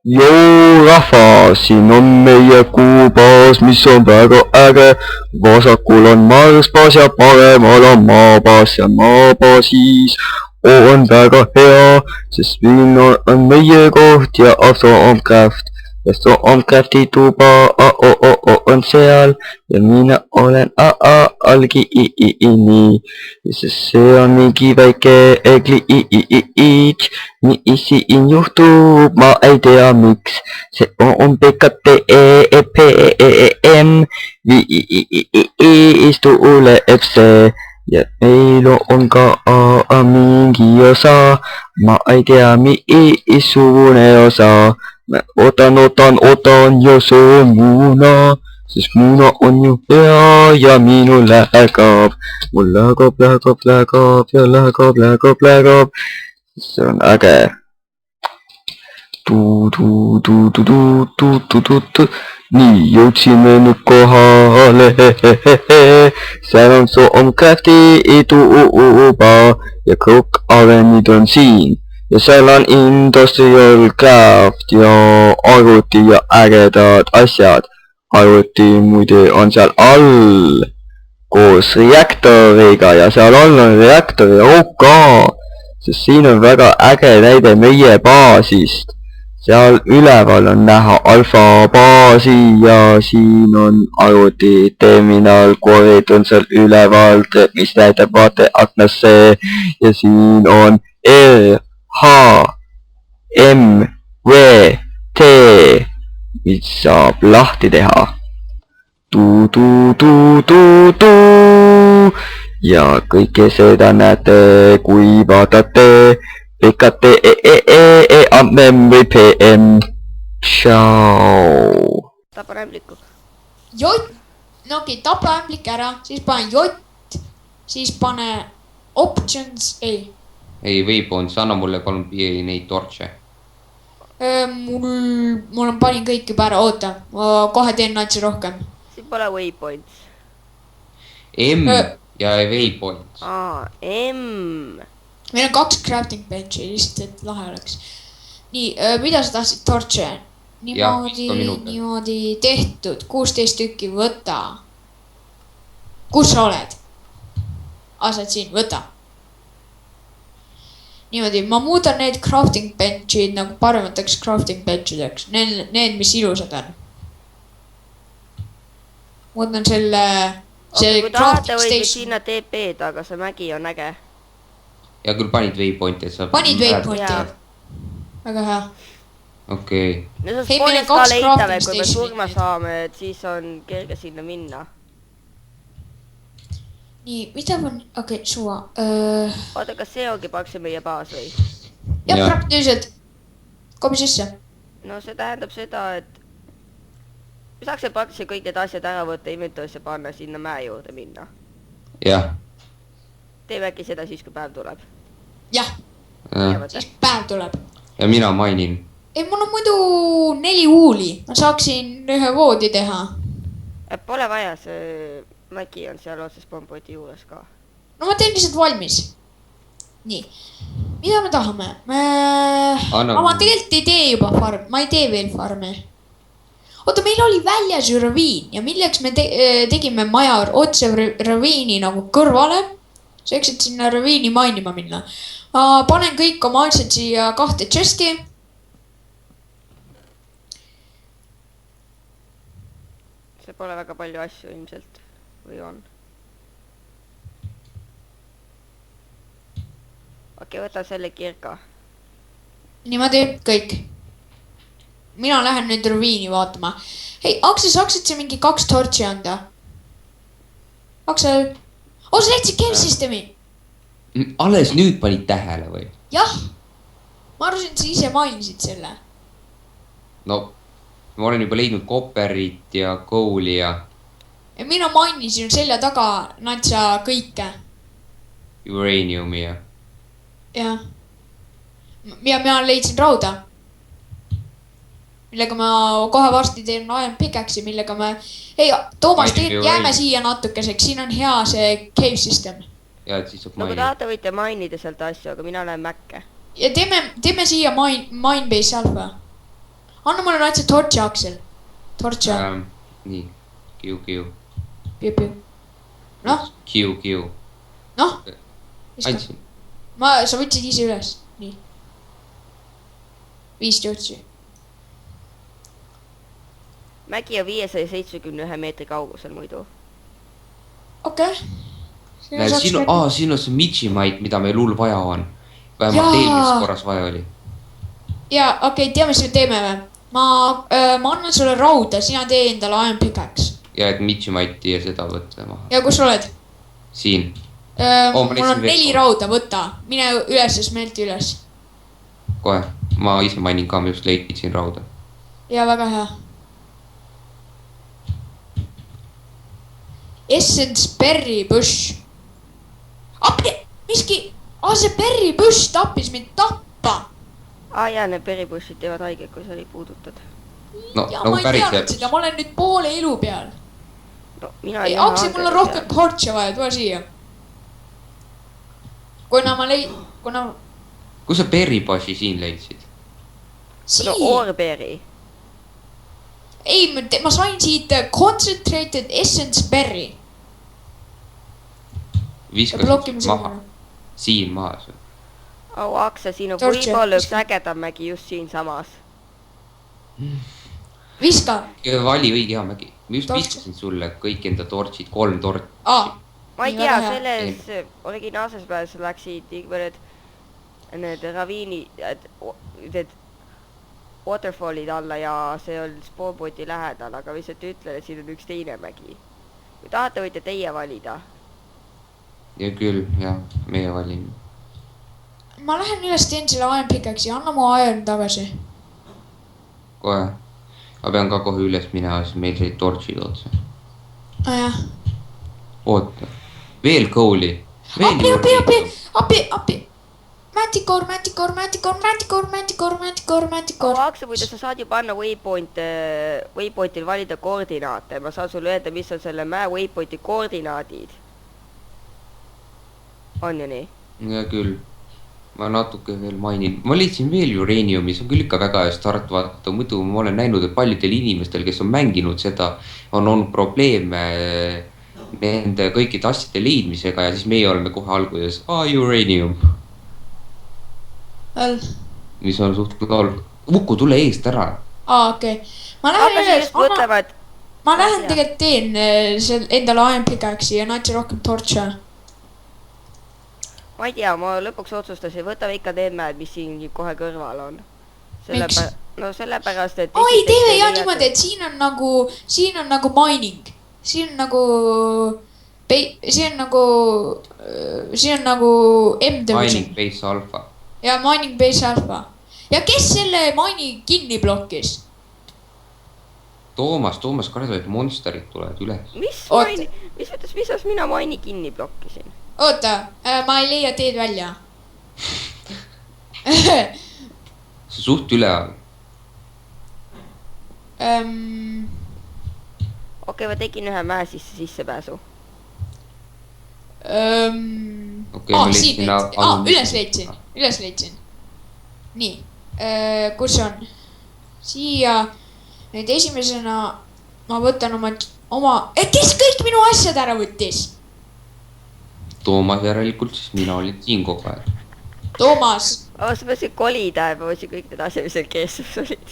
Joo rahvas, siin on meie kuubaas, mis on väga äge. Vasakul on Marsbaas ja paremal on Maabaas ja Maabaasis on väga hea, sest siin on meie koht ja Aso on Craft. Ja Aso on Crafti tuba, on seal ja mina olen algi sest see on mingi väike kliits, mis siin juhtub, ma ei tea miks. See on PKTEPM, viis tuleb see ja meil on ka mingi osa, ma ei tea missugune osa. Ma ootan ja söön muuna, sest muuna on ju hea ja minul läheb. Mul läheb ja läheb. See on äge. Nii, jõudsime nüüd kohale. Seal on Aso Crafti tuba ja kõik avenid on siin. Ja seal on Industrial Craft ja arvuti ja ägedad asjad. Arvuti muide on seal all koos reaktoriga ja seal all on reaktori OK, sest siin on väga äge näide meie baasist. Seal üleval on näha alfa baasi ja siin on arvuti terminal, korid on seal üleval, mis näitab vaateaknasse ja siin on HMVT, mis saab lahti teha. Ja kõike seda näete, kui vaatate PKTEPM. Tšau. Tapa ämbliku. Jott, no okei, tapa ämblik ära, siis pane jott, siis pane options, ei. Ei, Waypoints, anna mulle palun neid torche. Mul on panin kõik juba ära, oota, ma kohe teen natsi rohkem. Siin pole Waypoints. M ja Waypoints. M. Meil on 2 crafting bench'i, lihtsalt, et lahe oleks. Nii, mida sa tahtsid torche? Niimoodi tehtud, 16 tükki, võta. Kus sa oled? Asad siin, võta. Niimoodi, ma muudan need crafting bench'id nagu paremateks crafting bench'ideks. Need, mis ilusad on. Muudan selle Kui tahate, võite sinna TP-d, aga see mägi on äge. Ja küll panid Waypointi, et sa... Panid Waypointi. Väga hea. Okei. No see spawnis ka leitave, kui me surma saame, et siis on kerge sinna minna. Nii, mida on... Okei, suva. Oota, kas see ongi pakse meie baas või? Jah, praktiliselt. Komi sisse. No see tähendab seda, et... Me saaks pakse kõik need asjad ära võtta, inventoorisse panna, sinna mäe juurde minna. Jah. Teeme äkki seda siis, kui päev tuleb. Jah, siis päev tuleb. Ja mina mainin. Ei, mul on muidu 4 uuli. Ma saaksin ühe voodi teha. Pole vaja, see mägi on seal otses pompoti juures ka. No ma teen lihtsalt valmis. Nii, mida me tahame? Ma tegelikult ei tee juba farm, ma ei tee veel farmi. Oota, meil oli väljas ju raviin ja milleks me tegime maja otse raviini nagu kõrvale. Selleks, et sinna raviini mainima minna. Ma panen kõik oma asjad siia 2 chest'i. See pole väga palju asju ilmselt. Või on? Okei, võtan selle kirka. Niimoodi, kõik. Mina lähen nüüd raviini vaatama. Hei, Aksel, saaksid see mingi 2 torchi anda? Aksel, sa leidsid cave systemi? Alles nüüd panid tähele või? Jah, ma arvasin, et sa ise mainisid selle. No, ma olen juba leidnud copperit ja coal'i ja... Mina mainisin selja taga natsa kõike. Uraniumi ja... Jah. Ja mina leidsin rauda. Millega ma kohe varsti teen iron pickaxe'i, millega me... Hei, Toomas, jääme siia natukeseks, siin on hea see cave system. Ja, et siis saab mainida. No kui tahate, võite mainida sealt asju, aga mina lähen mäkke. Ja teeme siia mine base alfa. anna mulle natsi tortši, Aksel. Tortši. nii, kiu. Piu. Noh, Kiu. noh. Andsin. Sa võtsid ise üles, nii. 5 tortši. mägi on 571 meetri kaugusel muidu. Okei. siin on see Midgemite, mida meil hull vaja on. Vähemalt eelmises korras vaja oli. Ja okei, tea mis me teeme või? Ma annan sulle rauda, sina tee endale Iron Pickaxe. Ja et Midgemite'i ja seda võtta maha. Ja kus oled? Siin. Mul on 4 rauda, võta. Mine üles ja smelti üles. Kohe, ma ise mainin ka, ma just leidsin rauda. Ja väga hea. Essence Berry Bush. Appi, miski. See Berry Bush tappis mind tappa. Jaa, need beribushid teevad haiget, kui sa neid puudutad. No, ja nagu ma ei päris teadnud seda, ma olen nüüd poole elu peal. No, mina ei, Aksi, mul on rohkem tortše vaja, tule siia. Kuna kus sa Berry Bushi siin leidsid? siin. No, Orberi. Ei, ma sain siit Concentrated Essence Berry. Viskasid maha. Siin maha. Akse, siin on võib-olla üks ägedam mägi just siin samas. Viska. Vali õige hea mägi. Ma just viskasin sulle kõik enda tortsid, 3 tortsi. Ma ei tea, selles originaalses peales läksid need raviini, need waterfallid alla ja see on spawnpointi lähedal, aga lihtsalt ütlen, et siin on üks teine mägi. Kui tahate, võite teie valida. Ja küll, jah, meie valime. Ma lähen üles teen selle Iron Pickaxe'i, anna mu Iron tagasi. Kohe. Ma pean ka kohe üles minema, siis meil said tortsid otsa. Jah. Oota. Veel kooli. Appi. Manticore. Akse, muide, sa saad ju panna waypointil valida koordinaate. Ma saan sulle öelda, mis on selle mäe waypointi koordinaadid. On ju nii? Ja küll. Ma natuke veel mainin. Ma leidsin veel Uraniumi, see on küll ikka väga hea start, vaata. Muidu ma olen näinud, et paljudel inimestel, kes on mänginud seda, on olnud probleeme nende kõikide asjade leidmisega ja siis meie oleme kohe alguses Uranium. Mis on suht laul. Uku, tule eest ära. Okei. Ma lähen tegelikult teen endale Iron Pickaxe'i ja natsi rohkem tortše. Ma ei tea, ma lõpuks otsustasin, võtame ikka need mäed, mis siin kohe kõrval on. Miks? No sellepärast, et... Oi, teeme ja niimoodi, et siin on nagu mining. Siin on nagu M-division. Mining Base Alpha. Ja Mining Base Alpha. Ja kes selle mining kinni blokkis? Toomas karjab, et monsterid tulevad üles. Mis mina maini kinni blokkisin? Oota, ma ei leia teed välja. See suht üle on. Okei, ma tegin ühe mäe sissepääsu. Üles leidsin. Nii, kus on? Siia. Nüüd esimesena ma võtan oma... Kes kõik minu asjad ära võttis? Toomas järelikult, siis mina olin siin kogu aeg. Toomas. Ma mõtlesin kolida ja ma võtsin kõik need asjad, mis seal keesus olid.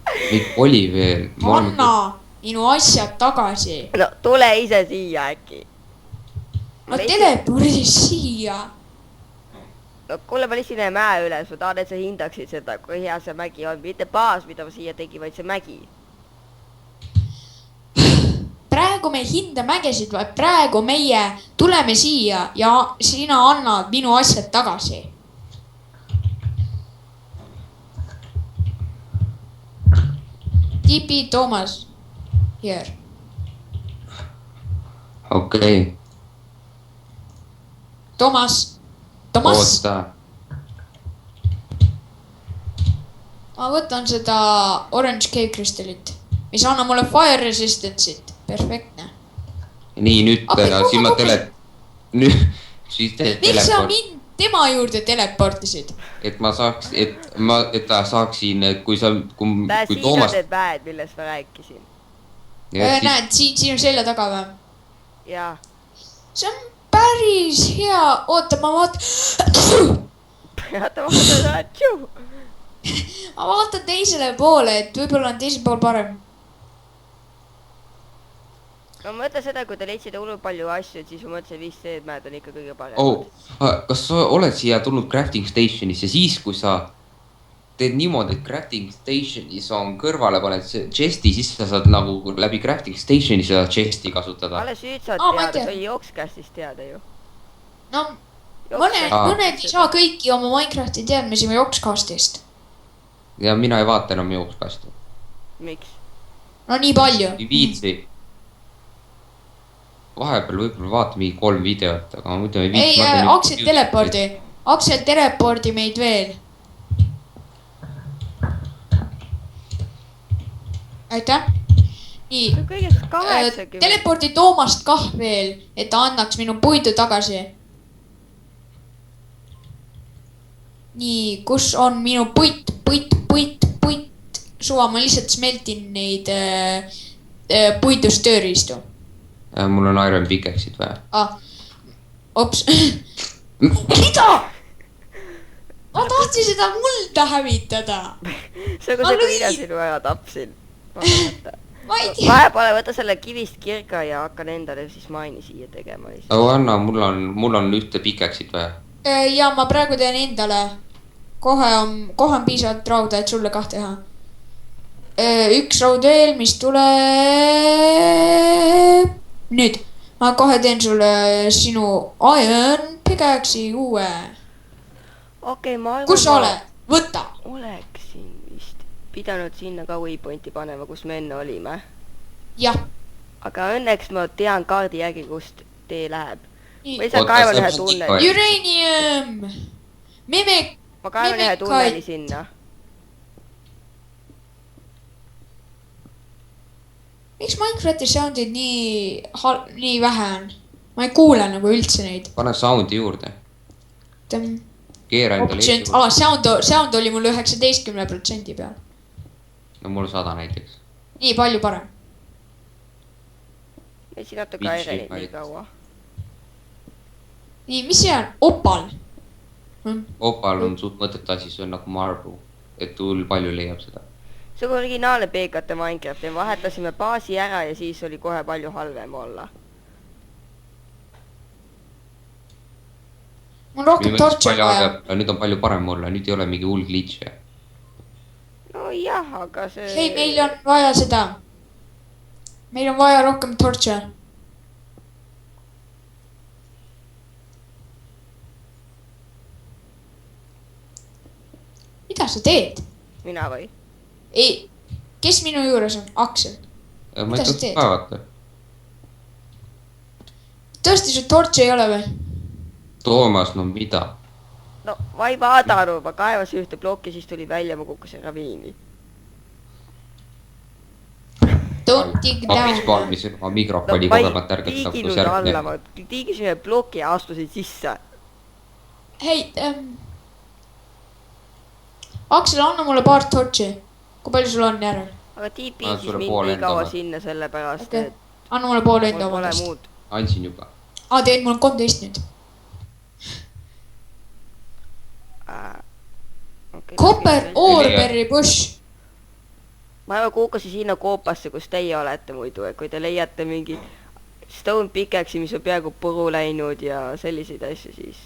Meid oli veel. Anna minu asjad tagasi. No tule ise siia äkki. No telepordis siia. No kuule, ma lihtsalt mäe üles, ma tahan, et sa hindaksid seda, kui hea see mägi on. Mitte baas, mida ma siia tegin, vaid see mägi. Praegu me ei hinda mägesid, vaid praegu meie tuleme siia ja sina annad minu asjad tagasi. TP Toomas. Here. Okei. Toomas. Oota. Ma võtan seda Orange Cave Crystallit, mis annab mulle Fire Resistance'it. Perfektne. Nii, nüüd siin ma teleport. Miks sa mind tema juurde teleportisid. et ma saaks, et ta saaksin, kui sa, kui siin Toomas. on need väed, millest ma rääkisin. Näed, siin on selja taga või? jaa. see on päris hea, oota, ma vaatan. ma vaatan teisele poole, et võib-olla on teisel pool parem. no mõtle seda, kui te leidsite hullult palju asju, et siis ma mõtlesin, 5 seedmäed on ikka kõige parem. Kas sa oled siia tulnud crafting station'isse, siis kui sa teed niimoodi, et crafting station'is on kõrvale, paned chest'i, siis sa saad nagu läbi crafting station'i seda chest'i kasutada. alles nüüd saad teada, see oli jookskästist teada ju. no mõned ei saa kõiki oma Minecrafti teadmisi jookskastist. ja mina ei vaata enam jookskasti. miks? no nii palju. ei viitsi. vahepeal võib-olla vaata mingi 3 videot, aga muidu ei viitsi. ei, Aksel telepordi meid veel. aitäh. nii, telepordi Toomast kah veel, et ta annaks minu puidu tagasi. nii, kus on minu puit. suva, ma lihtsalt smeltin neid puidust tööriistu. mul on iron pickaxe'id vaja. Ops. mida? ma tahtsin seda mulda hävitada. see on kui mina sinu ära tapsin. ma ei tea. vahepeal võta selle kivist kirga ja hakkan endale siis maini siia tegema. aga Anna, mul on ühte pickaxe'it vaja. ja ma praegu teen endale. kohe on piisavalt rauda, et sulle kah teha. üks raud veel, mis tuleb nüüd. ma kohe teen sulle sinu iron pickaxe'i uue. okei, ma arvan. kus sa oled? võta. oleksin vist pidanud sinna ka waypointi panema, kus me enne olime. jah. aga õnneks ma tean kaardi järgi, kust tee läheb. ma lihtsalt kaevan ühe tunneli. Uranium. ma kaevan ühe tunneli sinna. miks Minecrafti soundid nii vähe on? ma ei kuule nagu üldse neid. pane sound'i juurde. keera endale juurde. Sound oli mul 19% peal. no mul 100 näiteks. nii palju parem. ja siin natuke airenit nii kaua. nii, mis see on? Opal. Opal on suht mõttetu asi, see on nagu marble, et hull palju leiab seda. see on originaalne peekate Minecraft ja vahetasime baasi ära ja siis oli kohe palju halvem olla. mul rohkem torche vaja. nüüd on palju parem olla, nüüd ei ole mingi hull glitch'e. no jah, aga see. ei, meil on vaja seda. meil on vaja rohkem torche. mida sa teed? mina või? ei, kes minu juures on? Aksel. ma ei tahtnud vaadata. tõesti, sul torche ei ole või? Toomas, no mida? no ma ei vaadanud, ma kaevasin ühte plokki, siis tuli välja, ma kukkusin raviini. Don't dig down. Abispalmisin oma mikrofoni kogemata ärgata kus järgne. ma tiigisin ühe ploki ja astusin sisse. hei, Aksel, anna mulle paar torchi. kui palju sul on järel? aga tiip viisis mind nii kaua sinna sellepärast, okay. Et anna mulle pool enda omadest. andsin juba. Teed, mul on 13 nüüd. Copper Oreberry bush. ma juba kukkusin sinna koopasse, kus teie olete muidu, et kui te leiate mingi stone pickaxe'i, mis on peaaegu puru läinud ja selliseid asju, siis.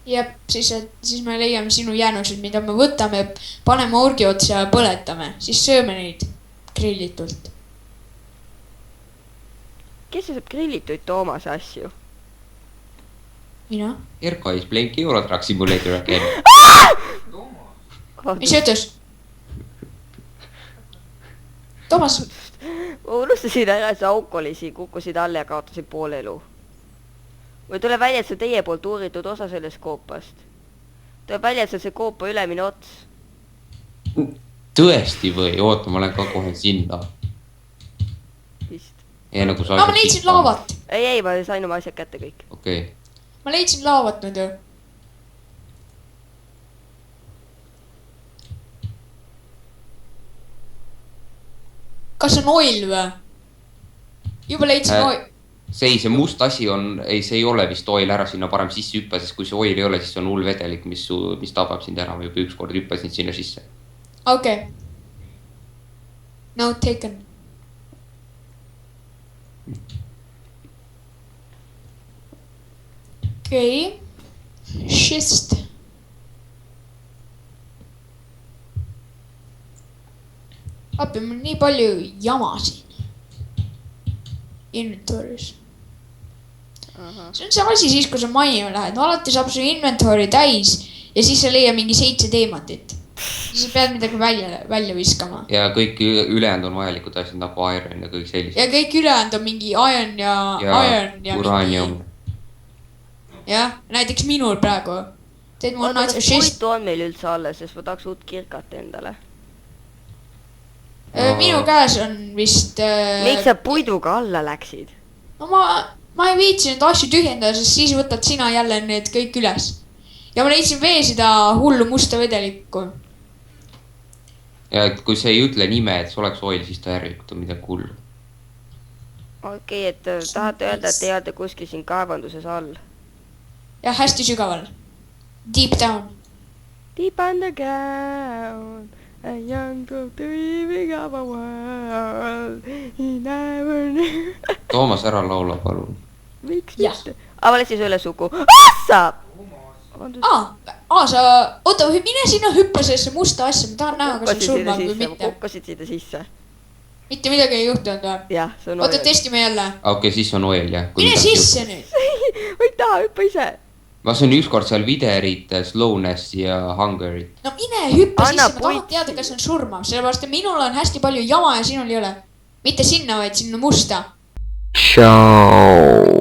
Jep, siis me leiame sinu jäänused, mida me võtame, paneme orgi otsa ja põletame, siis sööme neid grillitult. kes sööb grillituid Toomase asju? mina. Erko is playing Euro Truck Simulator again. mis ütles? Toomas. ma unustasin ära, see auk oli siin, kukkusid alla ja kaotasin pool elu. või tuleb välja, et see teie poolt uuritud osa sellest koopast. tuleb välja, et see on see koopa ülemine ots. tõesti või? oota, ma lähen ka kohe sinna. vist. Nagu ma leidsin laavat. ei, ma sain oma asjad kätte kõik. okei. ma leidsin laavat nüüd ju. kas on oil või? juba leidsin oil. see must asi on, see ei ole vist oil, ära sinna parem sisse hüppa, sest kui see oil ei ole, siis see on hull vedelik, mis tabab sind ära. Ma juba ükskord hüppasin sinna sisse. okei. Note taken. okei. Schist. appi, mul nii palju jama siin. Inventory's. See on see asi siis, kui sa majima lähed. Alati saab su inventory täis ja siis sa leia mingi 7 teematit. Siis sa pead midagi välja viskama. Ja kõik ülejäänud on vajalikud asjad nagu iron ja kõik sellised. Ja kõik ülejäänud on mingi iron ja uranium. Jah, näiteks minul praegu. Oota, kas puitu on meil üldse alles, sest ma tahaks uut kirkat endale. Minu käes on vist... Miks sa puiduga alla läksid? No ma ei viitsi neid asju tühjendada, sest siis võtad sina jälle need kõik üles. Ja ma leidsin veel seda hullu musta vedelikku. Ja et kui see ei ütle nime, et see oleks oil, siis ta järelikult on midagi hullu. Okei, et tahate öelda, et te olete kuskil siin kaevanduses all? Ja hästi sügaval. Deep down. Deep underground. A young girl dreaming of a world he never knew. Toomas, ära laula, palun. Miks mitte? Ma läksin üle sugu. Assa! Sa... Oota, mine sinna hüppa sellesse musta asja. Ma tahan näha, kas on surmab või mitte. Kukkasid sinna sisse. Mitte midagi ei juhtunud või? Jah, see on oil. Oota, testime jälle. Okei, siis on oil, jah. Mine sisse nüüd. Ma ei taha, hüppa ise. Ma sain ükskord seal videerit, slowness ja hungerit. No mine hüppa sisse, ma tahan teada, kas on surmav. Sellepärast, et minul on hästi palju jama ja sinul ei ole. Mitte sinna, vaid sinna musta. Tšau.